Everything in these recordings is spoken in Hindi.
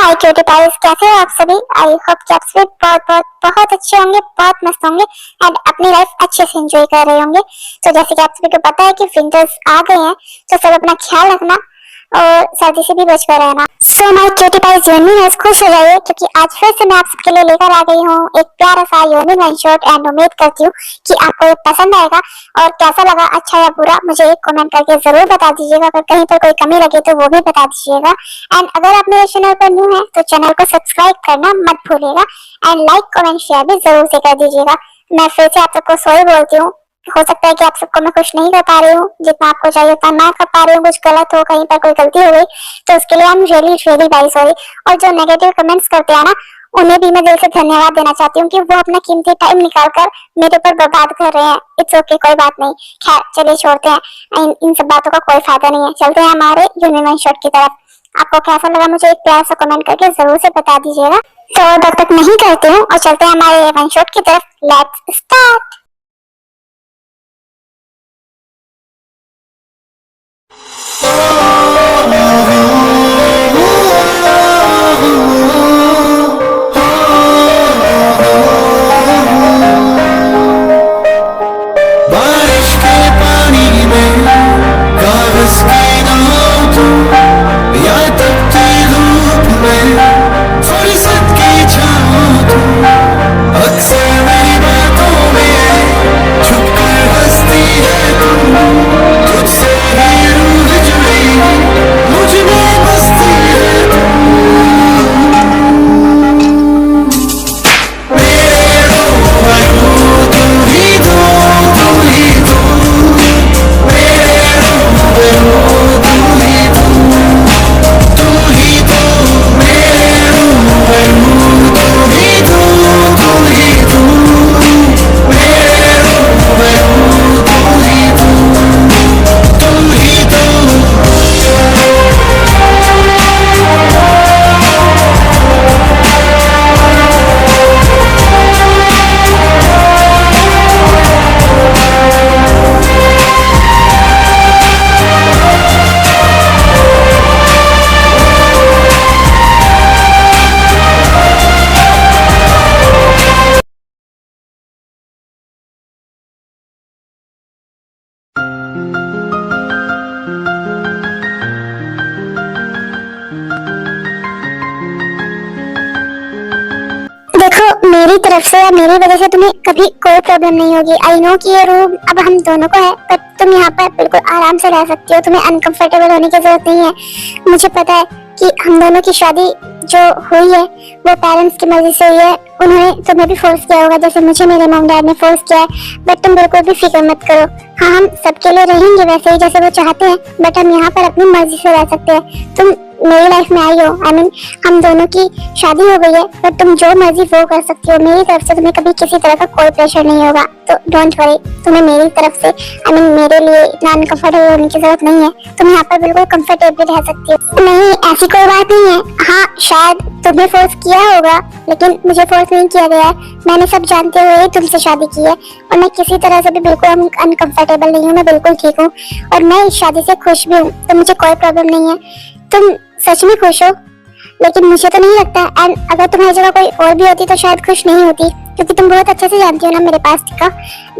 हाय क्यूटी पाइस, कैसे हो आप सभी। आई होप कि आप सभी बहुत बहुत बहुत अच्छे होंगे, बहुत मस्त होंगे एंड अपनी लाइफ अच्छे से एंजॉय कर रहे होंगे। तो जैसे कि आप सभी को पता है कि विंटर्स आ गए हैं, तो सब अपना ख्याल रखना और सर्दी से भी बच कर रहना। So my cutie pie's journey है, खुश हो जाइए क्योंकि आज फिर से मैं आप सबके लिए लेकर आ गई हूँ एक प्यारा सा यूनिक वन शॉट एंड उम्मीद करती हूँ कि आपको ये पसंद आएगा। और कैसा लगा, अच्छा या बुरा, मुझे एक कमेंट करके जरूर बता दीजिएगा। अगर कहीं पर कोई कमी लगे तो वो भी बता दीजिएगा। एंड अगर आप मेरे चैनल पर न्यू है तो चैनल को सब्सक्राइब करना मत भूलिएगा एंड लाइक कमेंट शेयर भी जरूर से कर दीजिएगा। मैं फिर से आप सबको सॉरी बोलती हूँ, हो सकता है कि आप सबको मैं खुश नहीं कर पा रही हूँ जितना आपको चाहिए उतना मैं कर पा रही हूँ। कुछ गलत हो, कहीं पर कोई गलती हो गई तो उसके लिए I am really really very sorry. और जो नेगेटिव कमेंट्स करते हैं ना, उन्हें भी मैं दिल से धन्यवाद देना चाहती हूँ कि वो अपना कीमती टाइम निकालकर मेरे ऊपर बर्बाद कर रहे हैं। इट्स ओके, कोई बात नहीं। खैर चलिए छोड़ते हैं, इन सब बातों का कोई फायदा नहीं है। चलते हैं हमारे यूनिक शॉट की तरफ। आपको कैसा लगा मुझे एक प्यार सा कमेंट करके जरूर से बता दीजिएगा। तो तब तक नहीं करती हूँ और चलते हैं हमारे वन शॉट की तरफ। Let's start. बारिश के पानी में कागज के नाम तुम, या तपती धूप में फुर्सत की छाँव तुम। अक्सर मेरी बातों में छुपकर हंसती है तुम, तुझसे ही रूह जुड़ी मुझ में बसती है तुम। मेरे रूबरू तुम ही तो, तुम ही तो, मेरे रूबरू तुम ही तो, तुम ही तो, मेरे रूबरू तुम ही तो, तुम ही तो, मेरे रूबरू तुम ही तो, तुम ही तो। देखो, मेरी तरफ से या मेरी वजह से तुम्हें कभी कोई प्रॉब्लम नहीं होगी। आई नो कि ये रूम अब हम दोनों को है, पर तुम यहाँ पर बिल्कुल आराम से रह सकती हो। तुम्हें अनकंफर्टेबल होने की जरूरत नहीं है। मुझे पता है कि हम दोनों की शादी जो हुई है वो पेरेंट्स की मर्जी से हुई है। उन्होंने तुम्हें भी फोर्स किया होगा जैसे मुझे मेरे मॉम डैड ने फोर्स किया है। बट तुम बिल्कुल भी फिक्र मत करो। हाँ, हम सबके लिए रहेंगे वैसे ही जैसे वो चाहते हैं, बट हम यहाँ पर अपनी मर्जी से रह सकते हैं। तुम मेरी लाइफ में आई हो, आई मीन हम दोनों की शादी हो गई है, पर तुम जो मर्जी वो कर सकती हो। मेरी तरफ से तुम्हें कभी किसी तरह का कोई प्रेशर नहीं होगा, तो डोंट वरी। तुम्हें मेरी तरफ से आई मीन मेरे लिए इतना अनकंफर्टेबल होने की जरूरत नहीं है। तुम यहाँ पर बिल्कुल कंफर्टेबल रह सकती हो। नहीं, ऐसी कोई बात नहीं है। हाँ, शायद तुम्हें फोर्स किया होगा लेकिन मुझे फोर्स नहीं किया गया है। मैंने सब जानते हुए तुमसे शादी की है और मैं किसी तरह से भी बिल्कुल अनकंफर्टेबल नहीं हूँ। मैं बिल्कुल ठीक हूँ और मैं इस शादी से खुश भी हूँ, तो मुझे कोई प्रॉब्लम नहीं है। तुम सच में खुश हो? लेकिन मुझे तो नहीं लगता। एंड अगर तुम्हारी जगह कोई और भी होती तो शायद खुश नहीं होती, क्योंकि तुम बहुत अच्छे से जानती हो ना मेरे पास का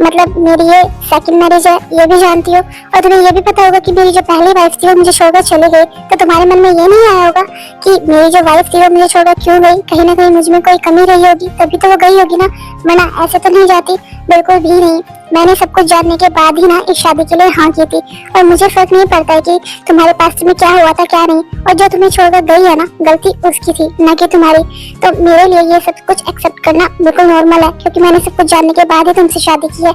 मतलब मेरी ये सेकंड मैरिज है, ये भी जानती हो। और तुम्हें ये भी पता होगा कि मेरी जो पहली वाइफ थी वो मुझे छोड़कर चली गई। तो तुम्हारे मन में ये नहीं आया होगा कि मेरी जो वाइफ थी वो मुझे छोड़कर क्यों गई? कहीं ना कहीं मुझ में कोई कमी रही होगी, तभी तो वो गई होगी ना, वरना ऐसे तो नहीं जाती, बिल्कुल भी नहीं। मैंने सब कुछ जानने के बाद ही ना इस शादी के लिए हाँ की थी। और मुझे फर्क नहीं पड़ता है कि तुम्हारे पास में क्या हुआ था क्या नहीं। और जो तुम्हें छोड़कर गई है ना, गलती उसकी थी ना कि तुम्हारी। तो मेरे लिए ये सब कुछ एक्सेप्ट करना बिल्कुल नॉर्मल है, क्योंकि मैंने सब कुछ जानने के बाद ही तुमसे शादी की है।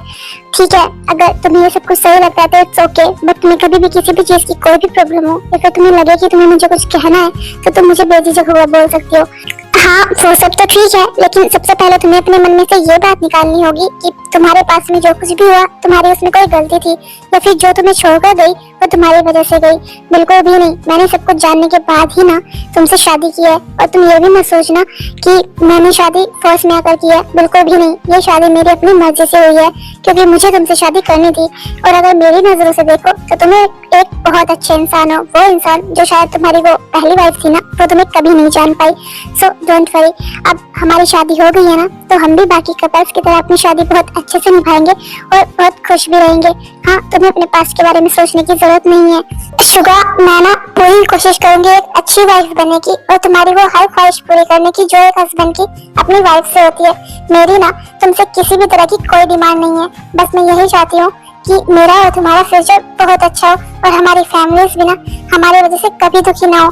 ठीक है, अगर तुम्हें ये सब कुछ सही लगता है तो इट्स ओके, बट तुम्हें कभी भी किसी भी चीज की कोई भी प्रॉब्लम हो, अगर तुम्हें लगे कि तुम्हें मुझे कुछ कहना है तो तुम मुझे बेझिझक होकर बोल सकती हो। हाँ, वो सब तो ठीक है, लेकिन सबसे पहले तुम्हें अपने मन में से ये बात निकालनी होगी कि तुम्हारे पास में जो कुछ भी हुआ तुम्हारी उसमें कोई गलती थी, या फिर जो तुम्हें छोड़कर गई वो तुम्हारी वजह से गई। बिल्कुल भी नहीं। मैंने सब कुछ जानने के बाद ही ना तुमसे शादी की है। और तुम ये भी मत सोचना कि मैंने शादी फोर्स में आकर की है, बिल्कुल भी नहीं। ये शादी मेरी अपनी मर्जी से हुई है, क्योंकि मुझे तुमसे शादी करनी थी। और अगर मेरी नजरों से देखो तो तुम्हें एक बहुत अच्छे इंसान हो, वो इंसान जो शायद तुम्हारी वो पहली वाइफ थी ना, वो तुम्हें कभी नहीं जान पाई। सो डोंट वरी, अब हमारी शादी हो गई है ना, तो हम भी बाकी कपल्स की तरह अपनी शादी बहुत अच्छे से निभाएंगे और बहुत खुश भी रहेंगे। हाँ, तुम्हें अपने पास्ट के बारे में सोचने की जरूरत नहीं है। शुगा, मैं ना पूरी कोशिश करूंगी एक अच्छी वाइफ बनने की, और तुम्हारी वो हर ख्वाहिश पूरी करने की जो एक हस्बैंड की अपनी वाइफ से होती है। मेरी ना तुमसे किसी भी तरह की कोई डिमांड नहीं है। बस मैं यही चाहती हूँ कि मेरा और तुम्हारा फ्यूचर बहुत अच्छा हो, और हमारी फैमिलीज भी ना हमारी वजह से कभी दुखी ना हो।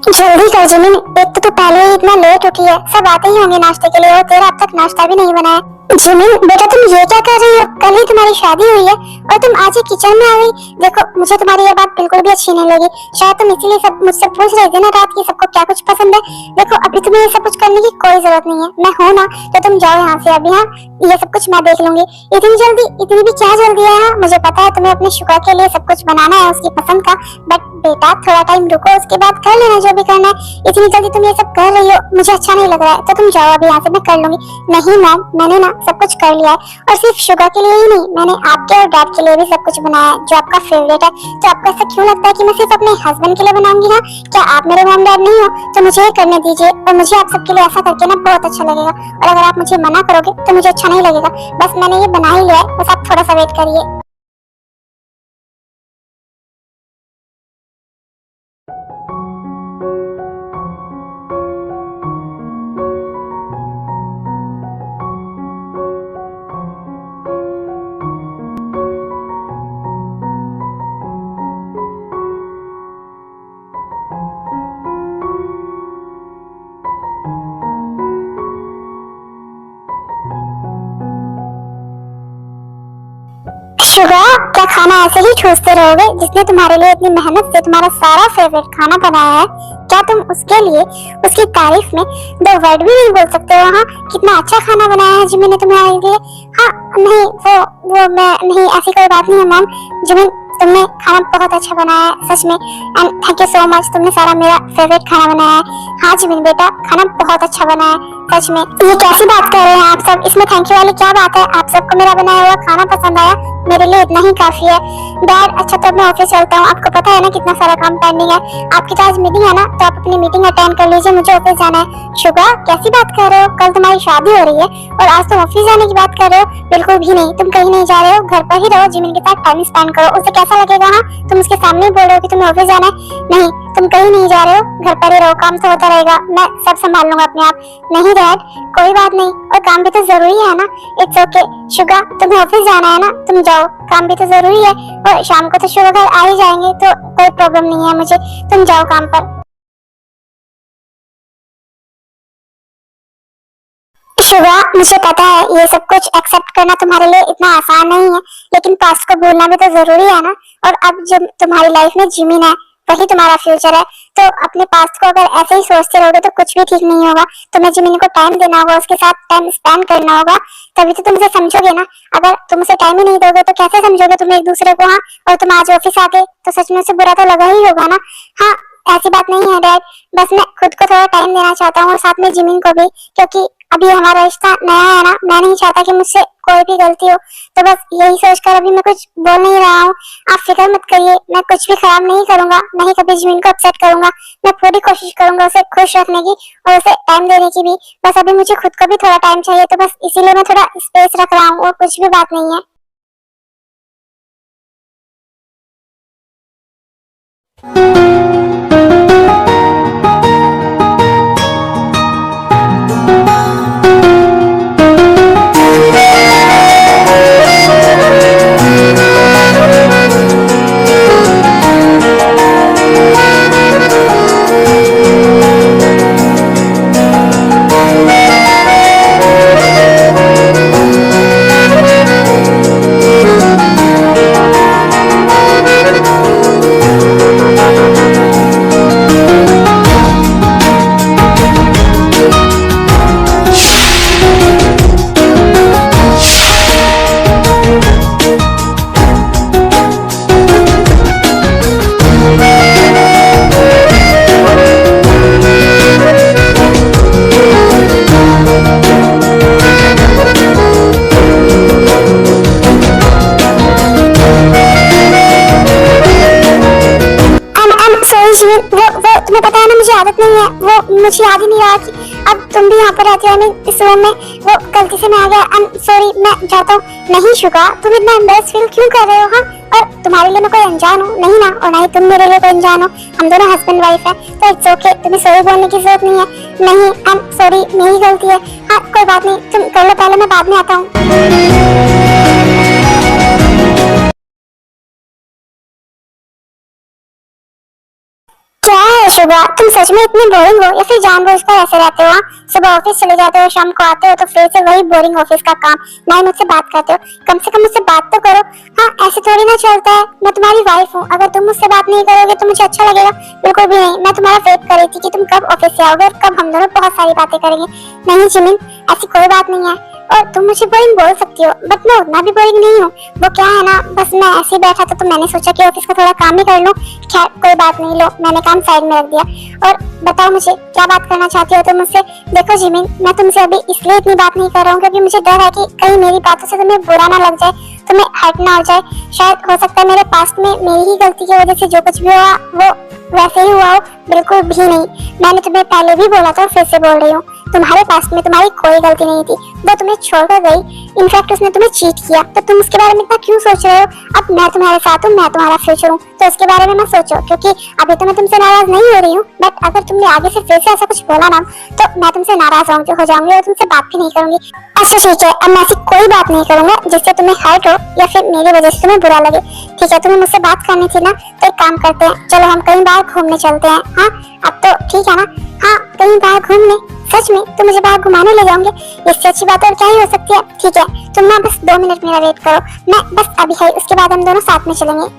जल्दी कर जिमिन, एक तो तू पहले ही इतना लेट उठी है, सब आते ही होंगे नाश्ते के लिए, और तेरा अब तक नाश्ता भी नहीं बना है। जिमिन बेटा, तुम ये क्या कर रही हो? कल ही तुम्हारी शादी हुई है और तुम आज ही किचन में आ गई। देखो, मुझे तुम्हारी ये बात बिल्कुल भी अच्छी नहीं लगी। शायद तुम इसीलिए सब मुझसे पूछ रहे थे ना रात की सबको क्या कुछ पसंद है। देखो, अभी तुम्हें ये सब कुछ करने की कोई जरूरत नहीं है। मैं हूँ ना, तो तुम जाओ यहाँ से अभी। हाँ, ये सब कुछ मैं देख लूंगी। इतनी जल्दी, इतनी भी क्या जल्दी है? हाँ, मुझे पता है तुम्हें अपने शुगर के लिए सब कुछ बनाना है उसकी पसंद का, बट बेटा थोड़ा टाइम रुको, उसके बाद कर लेना जो भी करना है। इतनी जल्दी तुम ये सब कर रही हो, मुझे अच्छा नहीं लग रहा है, तो तुम जाओ अभी यहाँ से, मैं कर लूंगी। नहीं मैम, मैंने ना सब कुछ कर लिया है, और सिर्फ शुगर के लिए ही नहीं, मैंने आपके और डैड के लिए भी सब कुछ बनाया है जो आपका फेवरेट है। तो आपको ऐसा क्यों लगता है कि मैं सिर्फ अपने हस्बैंड के लिए बनाऊंगी? हाँ, क्या आप मेरे मॉम डैड नहीं हो? तो मुझे ये करने दीजिए, और मुझे आप सबके लिए ऐसा करके ना बहुत अच्छा लगेगा। और अगर आप मुझे मना करोगे तो मुझे अच्छा नहीं लगेगा। बस मैंने ये बना ही लिया है, बस आप थोड़ा सा वेट करिए। शुगर, क्या खाना ऐसे ही ठूसते रहोगे? जिसने तुम्हारे लिए इतनी मेहनत से तुम्हारा सारा फेवरेट खाना बनाया है, क्या तुम उसके लिए उसकी तारीफ में दो वर्ड भी नहीं बोल सकते हो? हाँ, कितना अच्छा खाना बनाया है जिमिन ने तुम्हारे लिए। हाँ, नहीं वो मैं नहीं, ऐसी कोई बात नहीं है मैम। जिमिन, तुमने खाना बहुत अच्छा बनाया है सच में, and thank you so much. तुमने सारा मेरा फेवरेट खाना बनाया है। हाँ जिमिन बेटा, खाना बहुत अच्छा बना है सच में। ये कैसी बात कर रहे हैं आप सब? इसमें थैंक यू वाली क्या बात है? आप सबको मेरा बनाया हुआ खाना पसंद आया, मेरे लिए इतना ही काफी है। डैड, अच्छा तो मैं ऑफिस चलता हूँ, आपको पता है ना कितना सारा काम पेंडिंग है। आपकी तो आज मीटिंग है ना, तो आप अपनी मीटिंग अटेंड कर लीजिए, मुझे ऑफिस जाना है। शुगर, कैसी बात कर रहे हो? कल तुम्हारी शादी हो रही है और आज तुम ऑफिस जाने की बात कर रहे हो? बिल्कुल भी नहीं, तुम कहीं नहीं जा रहे हो, घर पर ही रहो, जिमिन के साथ टाइम स्पेंड करो। उसे कैसा लगेगा? हाँ, तुम उसके सामने ही बोल रहे हो कि तुम्हें ऑफिस जाना है। नहीं, तुम कहीं नहीं जा रहे हो, घर पर ही रहो, काम तो होता रहेगा, मैं सब संभाल लूंगा अपने आप। नहीं डैड, कोई बात नहीं, और काम भी तो जरूरी है ना। इट्स ओके शुगा, तुम्हें ऑफिस जाना है ना, तुम जाओ, काम भी तो जरूरी है, और शाम को तो शुगर घर आ ही जाएंगे, तो कोई प्रॉब्लम नहीं है मुझे। तुम जाओ काम पर। शुगा, मुझे पता है ये सब कुछ एक्सेप्ट करना तुम्हारे लिए इतना आसान नहीं है, लेकिन पास्ट को भूलना भी तो जरूरी है ना। और अब जब तुम्हारी लाइफ में जिमिन है, वही तुम्हारा फ्यूचर है, तो अपने पास्ट को अगर ऐसे ही सोचते रहोगे तो कुछ भी ठीक नहीं होगा। तुम्हें जिमिन को टाइम देना होगा, उसके साथ टाइम स्पेंड करना होगा, तभी तो तुम उसे समझोगे ना। अगर तुम उसे टाइम ही नहीं दोगे तो कैसे समझोगे तुम एक दूसरे को? हाँ, और तुम आज ऑफिस आ गए तो सच में उसे बुरा तो लगा ही होगा ना। हाँ, ऐसी बात नहीं है डैड, बस मैं खुद को थोड़ा टाइम देना चाहता हूँ, और साथ में जिमिन को भी, क्योंकि अभी हमारा रिश्ता नया है ना, मैं नहीं चाहता कि मुझसे कोई भी गलती हो। तो बस यही सोचकर अभी मैं कुछ बोल नहीं रहा हूँ। आप फिक्र मत करिए, मैं कुछ भी खराब नहीं करूंगा, नहीं कभी जिमिन को अपसेट करूंगा। मैं पूरी कोशिश करूंगा उसे खुश रखने की और उसे टाइम देने की भी। बस अभी मुझे खुद को भी थोड़ा टाइम चाहिए, तो बस इसीलिए मैं थोड़ा स्पेस रख रहा हूँ, और कुछ भी बात नहीं है। मुझे याद ही नहीं रहा कि अब तुम भी यहाँ पर रहती हो। इस रूम में वो गलती से मैं आ गया, आई एम सॉरी, मैं जाता हूँ। नहीं शुगा, तुम इतना एम्बेरस फील क्यों कर रहे हो? हाँ, और तुम्हारे लिए मैं कोई अनजान हूँ नहीं ना, और ना ही तुम मेरे लिए कोई अनजान हो। हम दोनों हस्बैंड वाइफ है, तो इट्स ओके, तुम्हें सॉरी बोलने की जरूरत नहीं है। नहीं, आई एम सॉरी, मेरी गलती है। हाँ, कोई बात नहीं, तुम कर लो पहले, मैं बाद में आता हूँ। क्या है शुभा, तुम सच में इतनी बोरिंग हो या फिर जानबूझकर ऐसे रहते हो? हाँ? सुबह ऑफिस चले जाते हो, शाम को आते हो तो फिर से वही बोरिंग ऑफिस का काम, ना ही मुझसे बात करते हो। कम से कम मुझसे बात तो करो। हाँ, ऐसे थोड़ी ना चलता है, मैं तुम्हारी वाइफ हूँ, अगर तुम मुझसे बात नहीं करोगे तो मुझे अच्छा लगेगा? बिल्कुल भी नहीं। मैं तुम्हारा वेट कर रही थी कि तुम कब ऑफिस से आओगे और कब हम दोनों बहुत सारी बातें करेंगे। नहीं जिमिन, ऐसी कोई बात नहीं है, और तुम मुझे बोरिंग बोल सकती हो, बट मैं उतना भी बोरिंग नहीं हूँ। वो क्या है ना, बस मैं ऐसे ही बैठा था तो मैंने सोचा कि ऑफिस का थोड़ा काम ही कर लूं। खैर कोई बात नहीं, लो मैंने काम साइड में रख दिया। और बताओ मुझे क्या बात करना चाहती हो तुम मुझसे? देखो जिमिन, मैं तुमसे अभी इसलिए इतनी बात नहीं कर रहा हूँ क्योंकि मुझे डर है कि कहीं मेरी बातों से तुम्हें बुरा ना लग जाए, तुम्हें हर्ट ना हो जाए। शायद हो सकता है मेरे पास्ट में मेरी ही गलती की वजह से जो कुछ भी हुआ वो वैसे ही हुआ हो। बिल्कुल भी नहीं, मैंने तुम्हें पहले भी बोला था, फिर से बोल रही हूँ, तुम्हारे पास में तुम्हारी कोई गलती नहीं थी। वो तुम्हें छोड़कर गई, इनफैक्ट उसने तुम्हें चीट किया, तो तुम उसके बारे में इतना क्यों सोच रहे हो? अब मैं तुम्हारे साथ हूँ, मैं तुम्हारा फ्यूचर हूँ, तो उसके बारे में मत सोचो, क्योंकि अभी तो मैं तुमसे नाराज नहीं हो रही हूँ, बट अगर तुमने आगे से फिर से ऐसा कुछ बोला ना तो मैं तुमसे नाराज हो जाऊंगी और तुमसे बात भी नहीं करूंगी। अच्छा ठीक है, अब मैं ऐसी कोई बात नहीं करूंगा जिससे तुम्हें हर्ट हो या फिर मेरी वजह से तुम्हें बुरा लगे। ठीक है, तुम्हें मुझसे बात करनी थी ना, तो एक काम करते हैं, चलो हम कहीं बाहर घूमने चलते हैं। हाँ, अब तो ठीक है ना? हाँ, कहीं बाहर घूमने, सच में तुम मुझे बाहर घुमाने ले जाओगे? इससे अच्छी बात और क्या ही हो सकती है। ठीक है, तुम ना बस 2 मिनट मेरा वेट करो, मैं बस अभी है, उसके बाद हम दोनों साथ में चलेंगे।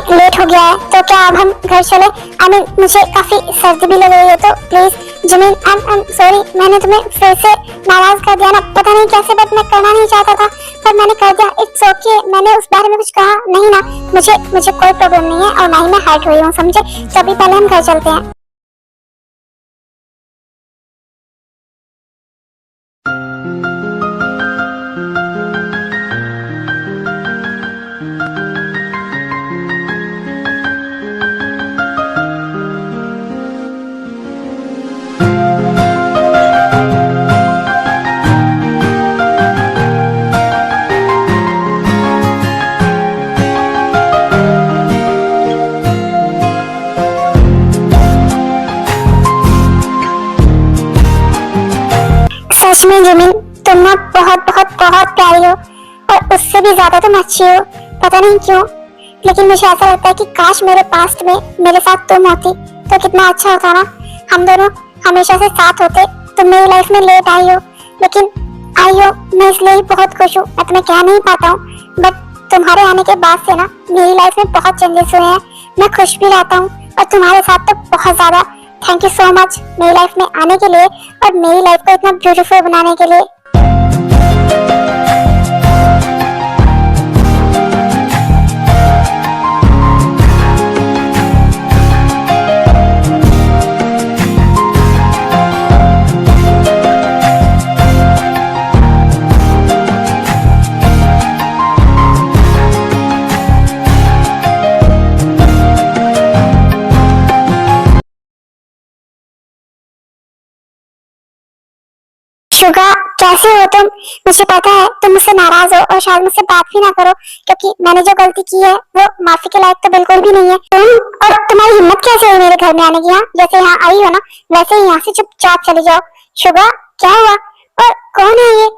लेट हो गया है, तो क्या अब हम घर चले? आई मीन मुझे काफी सर्दी भी लग रही है, तो please Jimin, I am sorry, मैंने तुम्हें फिर से नाराज कर दिया ना, पता नहीं कैसे, बट मैं करना नहीं चाहता था पर मैंने कर दिया। इट्स ओके, मैंने उस बारे में कुछ कहा नहीं ना, मुझे कोई प्रॉब्लम नहीं है और ना ही मैं हर्ट हुई हूँ, समझे? तो अभी पहले हम घर चलते हैं। सच में जिमिन, तुम ना बहुत बहुत बहुत प्यारी हो, और उससे भी ज्यादा तुम अच्छी हो, पता नहीं क्यों, लेकिन मुझे ऐसा लगता है कि काश मेरे पास्ट में मेरे साथ तुम होती तो कितना अच्छा होता ना, हम दोनों हमेशा से साथ होते। तुम मेरी लाइफ में लेट आई हो, लेकिन आई हो, मैं इसलिए ही बहुत खुश हूँ। मैं तुम्हें कह नहीं पाता हूँ, बट तुम्हारे आने के बाद से ना मेरी लाइफ में बहुत चेंजेस हुए हैं, मैं खुश भी रहता हूँ, और तुम्हारे साथ तो बहुत ज्यादा। थैंक यू सो मच मेरी लाइफ में आने के लिए और मेरी लाइफ को इतना ब्यूटीफुल बनाने के लिए। शुगा, कैसे हो तुम? मुझे पता है तुम मुझसे नाराज हो और शायद मुझसे बात भी ना करो, क्योंकि मैंने जो गलती की है वो माफी के लायक तो बिल्कुल भी नहीं है। तुम और तुम्हारी हिम्मत कैसे हुई मेरे घर में आने की? हाँ, जैसे यहाँ आई हो ना वैसे ही यहाँ से चुपचाप चली जाओ। शुगा, क्या हुआ? और कौन है ये?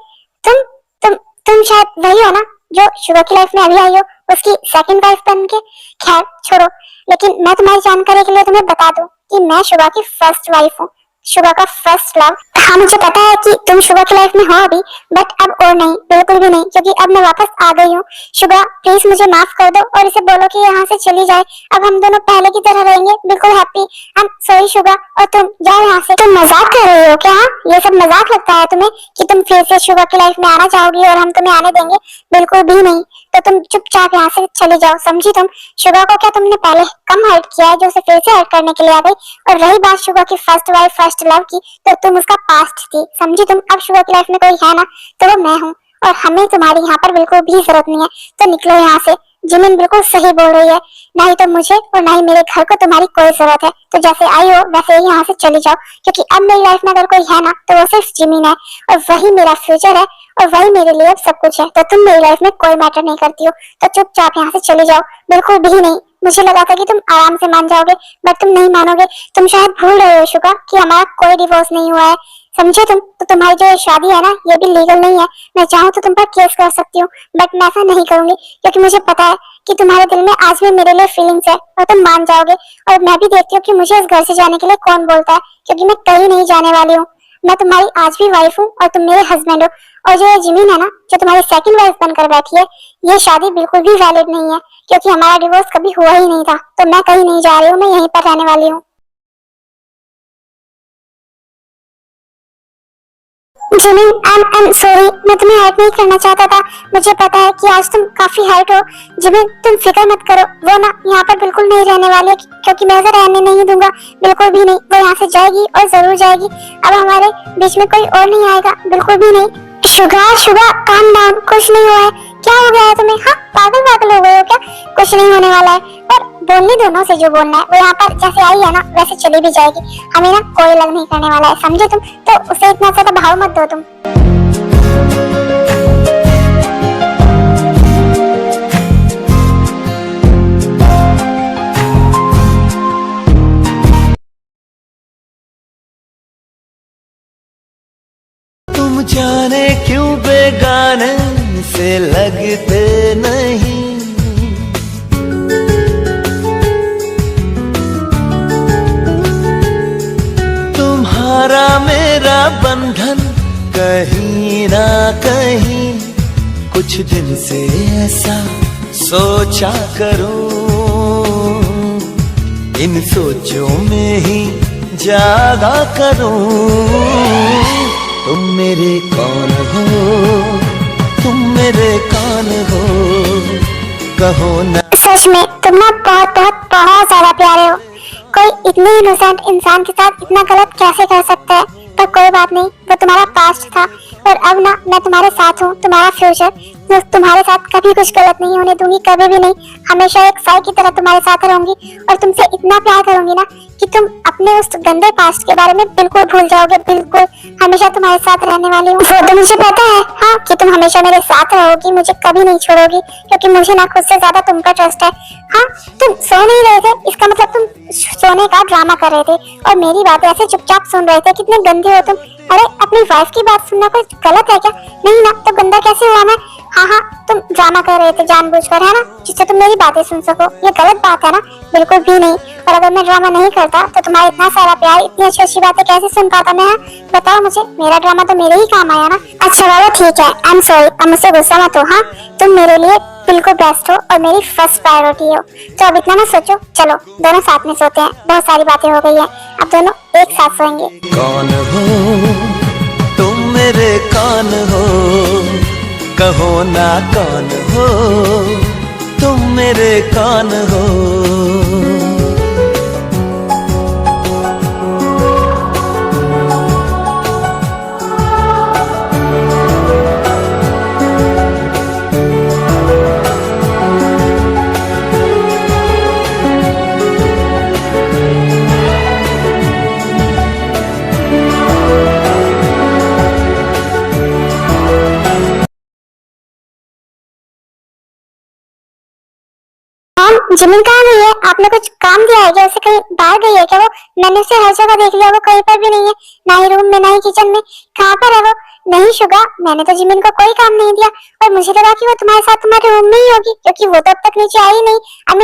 तुम तुम शायद वही हो ना जो शुगा की लाइफ में अभी आई हो, उसकी सेकंड वाइफ बन के। खैर छोड़ो, लेकिन मैं तुम्हारी जानकारी के लिए तुम्हें बता दूं कि मैं शुगा की फर्स्ट वाइफ हूँ, शुगा का फर्स्ट लव। हाँ, मुझे पता है कि तुम शुगा की लाइफ में हो अभी, बट अब और नहीं, बिल्कुल भी नहीं, क्योंकि अब मैं वापस आ गई हूँ। शुगा, प्लीज मुझे माफ कर दो और इसे बोलो कि यहाँ से चली जाए। अब हम दोनों पहले की तरह रहेंगे, बिल्कुल happy. I am sorry Suga, और तुम जाओ यहाँ से। तुम मजाक कर रही हो क्या? हाँ, ये सब मजाक लगता है तुम्हें कि तुम फिर से शुगा की लाइफ में आना चाहोगी और हम तुम्हें आने देंगे? बिल्कुल भी नहीं। तो तुम चुपचाप यहाँ से चली जाओ, समझी तुम? शुगा को क्या तुमने पहले कम हर्ट किया है जो उसे फिर से हर्ट करने के लिए आ गई? और रही बात शुगा की फर्स्ट वाइफ फर्स्ट लव की, तो तुम उसका पास्ट थी, समझी तुम? अब शुगा की लाइफ में कोई है ना तो वो मैं हूँ, और हमें तुम्हारी यहाँ पर बिल्कुल भी जरूरत नहीं है। तो निकलो यहाँ से। जिमिन बिल्कुल सही बोल रही है, ना ही तो मुझे और ना ही मेरे घर को तुम्हारी कोई जरूरत है। तो जैसे आई हो वैसे ही यहाँ से चली जाओ, क्योंकि अब मेरी लाइफ में अगर कोई है ना तो वो सिर्फ जिमिन है, और वही मेरा फ्यूचर है और वही मेरे लिए अब सब कुछ है। तो तुम मेरी लाइफ में कोई मैटर नहीं करती हो, तो चुपचाप यहाँ से चले जाओ। बिल्कुल भी नहीं। मुझे लगा था कि तुम आराम से मान जाओगे, बट तुम नहीं मानोगे। तुम शायद भूल रहे हो शुगा कि हमारा कोई डिवोर्स नहीं हुआ है, समझे तुम? तो तुम्हारी जो शादी है ना ये भी लीगल नहीं है। मैं चाहूँ तो तुम पर केस कर सकती हूँ, बट मैं ऐसा नहीं करूंगी, क्योंकि मुझे पता है कि तुम्हारे दिल में आज भी मेरे लिए फीलिंग्स है और तुम मान जाओगे। और मैं भी देखती हूँ कि मुझे इस घर से जाने के लिए कौन बोलता है, क्योंकि मैं कहीं नहीं जाने वाली हूँ। मैं तुम्हारी आज भी वाइफ हूँ और तुम मेरे हस्बैंड हो। और जो ये जिमीन है ना जो तुम्हारी सेकंड वाइफ बनकर बैठी है, ये शादी बिल्कुल भी वैलिड नहीं है, क्योंकि हमारा डिवोर्स कभी हुआ ही नहीं था। तो मैं कहीं नहीं जा रही हूँ, मैं यहीं पर रहने वाली हूँ। जिमिन, आई एम सॉरी, मैं तुम्हें हर्ट नहीं करना चाहता था। मुझे पता है कि आज तुम काफी हर्ट हो। जिमिन, तुम फिक्र मत करो, वो ना यहाँ पर बिल्कुल नहीं रहने वाले, क्योंकि मैं उसे रहने नहीं दूंगा, बिल्कुल भी नहीं। वो यहाँ से जाएगी और जरूर जाएगी। अब हमारे बीच में कोई और नहीं आएगा, बिल्कुल भी नहीं। शुगा, शुगा, काम डाउन, कुछ नहीं हुआ है। क्या हो गया है तुम्हें? हाँ, पागल पागल हो गए हो क्या? कुछ नहीं होने वाला है। पर बोलने दोनों से जो बोलना है, वो यहाँ पर जैसे आई है ना वैसे चली भी जाएगी। हमें ना कोई लग नहीं करने वाला है, समझे तुम? तो उसे इतना ज्यादा भाव मत दो तुम। तुम जाने क्यों बेगाने से लगते नहीं, तुम्हारा मेरा बंधन कहीं ना कहीं कुछ दिन से ऐसा सोचा करूं, इन सोचों में ही जागा करूं। तुम मेरे कौन हो, तुम मेरे कौन हो, कहो ना। सच में तुम ना बहुत बहुत बहुत ज्यादा प्यारे हो। कोई इतने इनोसेंट इंसान के साथ इतना गलत कैसे कर सकता है? पर कोई बात नहीं, वो तुम्हारा पास्ट था, और अब ना मैं तुम्हारे साथ हूँ, तुम्हारा फ्यूचर। मैं तुम्हारे साथ कभी कुछ गलत नहीं होने दूंगी, कभी भी नहीं। हमेशा एक साई की तरह तुम्हारे साथ रहूंगी, और तुमसे इतना प्यार करूंगी ना कि तुम अपने उस गंदे पास्ट के बारे में बिल्कुल भूल जाओगे। बिल्कुल हमेशा तुम्हारे साथ रहने वाली हूँ। वो तो मुझे पता है, हाँ, कि तुम हमेशा मेरे साथ रहोगी, मुझे कभी नहीं छोड़ोगी, क्योंकि मुझे ना खुद से ज्यादा तुम पर ट्रस्ट है। हाँ, तुम सो नहीं रहे थे, इसका मतलब तुम सोने का ड्रामा कर रहे थे और मेरी बात ऐसे चुपचाप सुन रहे थे। कितने गंदे हो तुम। अरे, अपनी वाइफ की बात सुनना कोई गलत है क्या? नहीं ना, तो गंदा कैसे हुआ मैं? हाँ हाँ, तुम ड्रामा कर रहे थे जानबूझकर, है ना, जिससे तुम मेरी बातें सुन सको। ये गलत बात है ना? बिल्कुल भी नहीं। और अगर मैं ड्रामा नहीं करता तो तुम्हारा इतना सारा प्यार, इतनी अच्छी अच्छी बातें कैसे सुन पाता मैं? बताओ मुझे, मेरा ड्रामा तो मेरे ही काम आया ना। अच्छा बाबा, ठीक है, आई एम सॉरी, अब मुझसे गुस्सा मत हो। हाँ, तुम मेरे लिए बिल्कुल बेस्ट हो और मेरी फर्स्ट प्रायोरिटी हो, तो अब इतना ना सोचो। चलो दोनों साथ में सोते हैं, बहुत सारी बातें हो गई है, अब दोनों एक साथ सोएंगे। कौन हो तुम मेरे, कौन हो, कहो ना कौन हो, तुम मेरे कौन हो। जिमिन कहाँ गई है? आपने कुछ काम दिया है क्या उसे? कहीं बाहर गई है क्या वो? मैंने उसे हर जगह देख लिया, वो कहीं पर भी नहीं है, ना ही रूम में ना ही किचन में। कहाँ पर है वो? नहीं शुगा, मैंने तो जिमिन को कोई काम नहीं दिया और मुझे लगा कि वो तुम्हारे साथ तुम्हारे रूम में ही होगी, क्योंकि वो तो अब तक नीचे आई नहीं।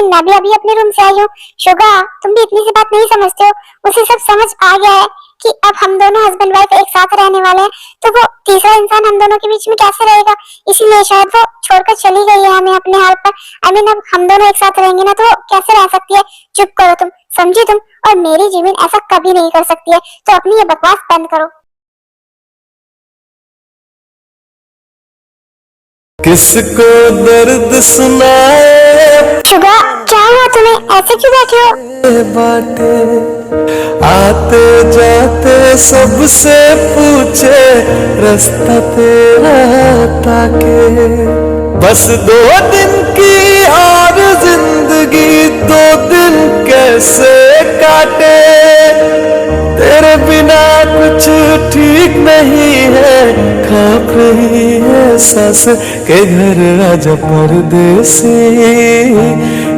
मैं भी अभी अपने रूम से आई हूँ। शुगा, तुम भी इतनी सी बात नहीं समझते हो। उसे सब समझ आ गया है कि अब हम दोनों हस्बैंड वाइफ एक साथ रहने वाले हैं, तो वो तीसरा इंसान हम दोनों के बीच में कैसे रहेगा? इसीलिए शायद वो छोड़कर चली गई है हमें अपने हाल पर। अब हम दोनों एक साथ रहेंगे ना, तो वो कैसे रह सकती है? चुप करो तुम, समझी तुम? और मेरी जिमिन ऐसा कभी नहीं कर सकती है, तो अपनी ये बकवास बंद करो। किसको दर्द सुनाए शुगा, क्या हुआ तुम्हें? ऐसे क्यों बैठे हो? बाटे आते जाते सबसे पूछे रास्ता तेरा ताके, बस 2 दिन की और जिंदगी 2 दिन कैसे काटे, तेरे बिना कुछ ठीक नहीं है, कांप रही है सांस के घर आजा परदेसी,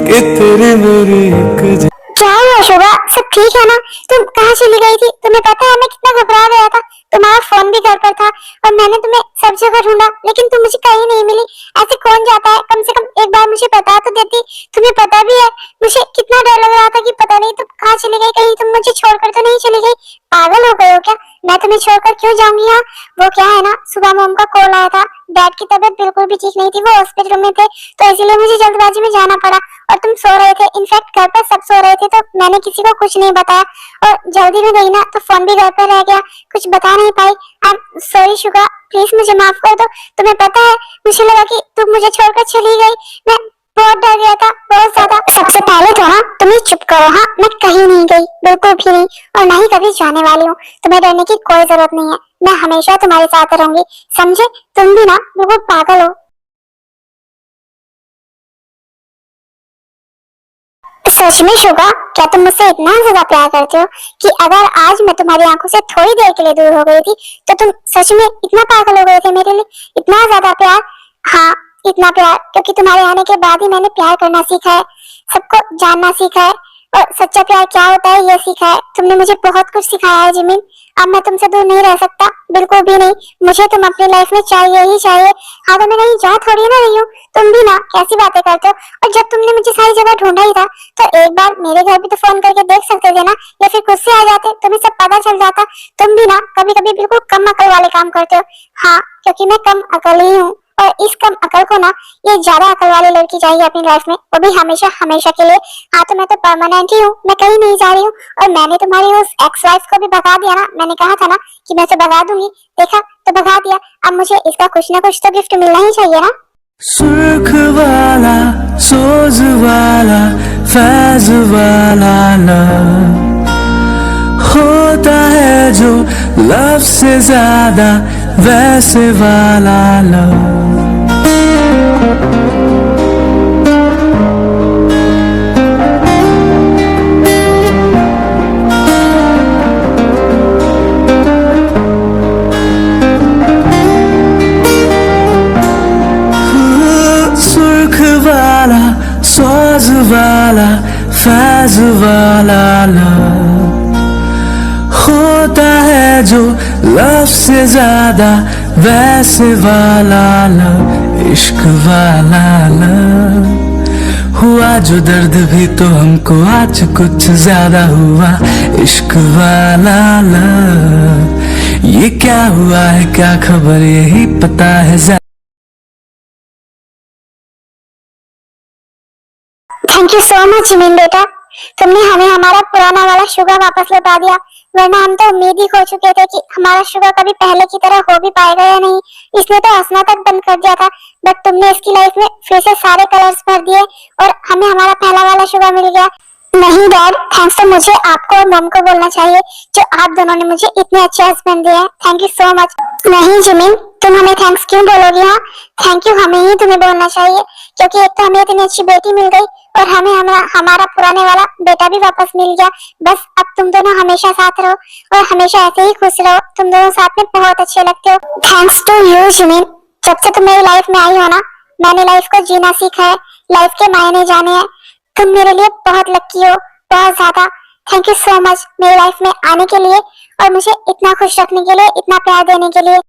कि तेरी मेरी एक क्या हुआ शुगा? सब ठीक है ना? तुम कहाँ चली गई थी? तुम्हें पता है मैं कितना घबरा गया था। तुम्हारा फोन भी घर पर था और मैंने तुम्हें सब जगह ढूंढा, लेकिन तुम मुझे कहीं नहीं मिली। ऐसे कौन जाता है? कम से कम एक बार मुझे बता तो देती। तुम्हें पता भी है मुझे कितना डर लग रहा था कि पता नहीं तुम कहाँ चली गई, कहीं तुम मुझे छोड़कर तो नहीं चली गई। पागल हो गए हो क्या? मैं तुम्हें छोड़कर क्यों जाऊंगी? यहाँ वो क्या है ना, सुबह मोम का कॉल आया था, डैड की तबीयत बिल्कुल भी ठीक नहीं थी, वो हॉस्पिटल में थे, तो इसीलिए मुझे जल्दबाजी में जाना पड़ा और तुम सो रहे थे। इनफैक्ट घर पर सब सो रहे थे, तो मैंने किसी को कुछ नहीं बताया और जल्दी में गई ना, तो फोन भी घर पर रह गया, कुछ बता नहीं पाई। I am sorry Suga, please मुझे माफ कर दो। तुम्हें पता है मुझे लगा कि तुम मुझे छोड़कर चली गई, मैं बहुत डर गया था, बहुत ज्यादा। सबसे पहले तो हाँ तुम ही चुप करो। हाँ, मैं कहीं नहीं गई, बिल्कुल भी नहीं, और ना ही कभी जाने वाली हूँ। तुम्हें डरने की कोई जरूरत नहीं है, मैं हमेशा तुम्हारे साथ रहूंगी, समझे? तुम भी ना बिल्कुल पागल हो। सच में शुगा, क्या तुम मुझसे इतना ज्यादा प्यार करते हो कि अगर आज मैं तुम्हारी आंखों से थोड़ी देर के लिए दूर हो गई थी तो तुम सच में इतना पागल हो गए थे मेरे लिए? इतना ज्यादा प्यार? हाँ, इतना प्यार, क्योंकि तुम्हारे आने के बाद ही मैंने प्यार करना सीखा है, सबको जानना सीखा है और सच्चा प्यार क्या होता है ये सीखा है। तुमने मुझे बहुत कुछ सिखाया है जिमिन। अब मैं तुमसे दूर नहीं रह सकता, बिल्कुल भी नहीं। मुझे तुम अपनी लाइफ में चाहिए ही चाहिए। हाँ, तो मैं कहीं जा थोड़ी ना रही हूँ। तुम भी ना कैसी बातें करते हो? और जब तुमने मुझे सारी जगह ढूंढा ही था तो एक बार मेरे घर भी तो फोन करके देख सकते थे ना, या फिर खुद से आ जाते, तुम्हें सब पता चल जाता। तुम भी ना कभी कभी बिल्कुल कम अकल वाले काम करते हो। हाँ, क्योंकि मैं कम अकल ही हूँ और इस कम अकल को ना ये ज्यादा अकल वाली लड़की चाहिए अपनी लाइफ में, वो भी हमेशा हमेशा के लिए। हाँ, तो मैं तो परमानेंट ही हूँ, मैं कहीं नहीं जा रही हूँ। और मैंने तुम्हारी उस एक्स वाइफ को भी भगा दिया ना, मैंने कहा था ना कि मैं तो भगा दूंगी, देखा तो भगा दिया। अब मुझे इसका कुछ ना कुछ तो गिफ्ट मिलना ही चाहिए ना। सुर्ख वाला, सोज वाला, फैज वाला लव होता है जो लव से ज्यादा वैसे वाला लव। सुर्ख वाला, सोज वाला, फैज वाला लव होता है जो लव से ज्यादा वैसे वाला लव, इश्क वाला लव। हुआ जो दर्द भी तो हमको आज कुछ ज्यादा हुआ, इश्क वाला लव। ये क्या हुआ है क्या खबर, यही पता है। Thank you so much Jimin बेटा, तुमने हमें हमारा पुराना वाला शुगर वापस लौटा दिया। वरना हम तो उम्मीद ही खो चुके थे कि हमारा शुगर कभी पहले की तरह हो भी पाएगा या नहीं। इसने तो हंसना तक बंद कर दिया था, बट तुमने इसकी लाइफ में फिर से सारे कलर्स भर दिए और हमें हमारा पहला वाला शुगर मिल गया। नहीं डैड, थैंक्स तो मुझे आपको और मम को बोलना चाहिए, जो आप दोनों ने मुझे इतने अच्छे हस्बैंड दिए हैं। Thank you so much. नहीं जिमिन, तुम हमें थैंक्स क्यों बोलोगी? हाँ, थैंक यू हमें ही तुम्हें बोलना चाहिए, क्योंकि एक तो हमें इतनी अच्छी बेटी मिल गई और हमें हमारा पुराने वाला बेटा भी वापस मिल गया। बस अब तुम दोनों हमेशा साथ रहो और हमेशा ऐसे ही खुश रहो। तुम दोनों साथ में बहुत अच्छे लगते हो। Thanks to you Jimin. जब से तुम मेरी लाइफ में आई हो ना, मैंने लाइफ को जीना सीखा है, लाइफ के मायने जाने हैं। तुम मेरे लिए बहुत लकी हो, बहुत ज्यादा। थैंक यू सो मच मेरी लाइफ में आने के लिए और मुझे इतना खुश रखने के लिए, इतना प्यार देने के लिए।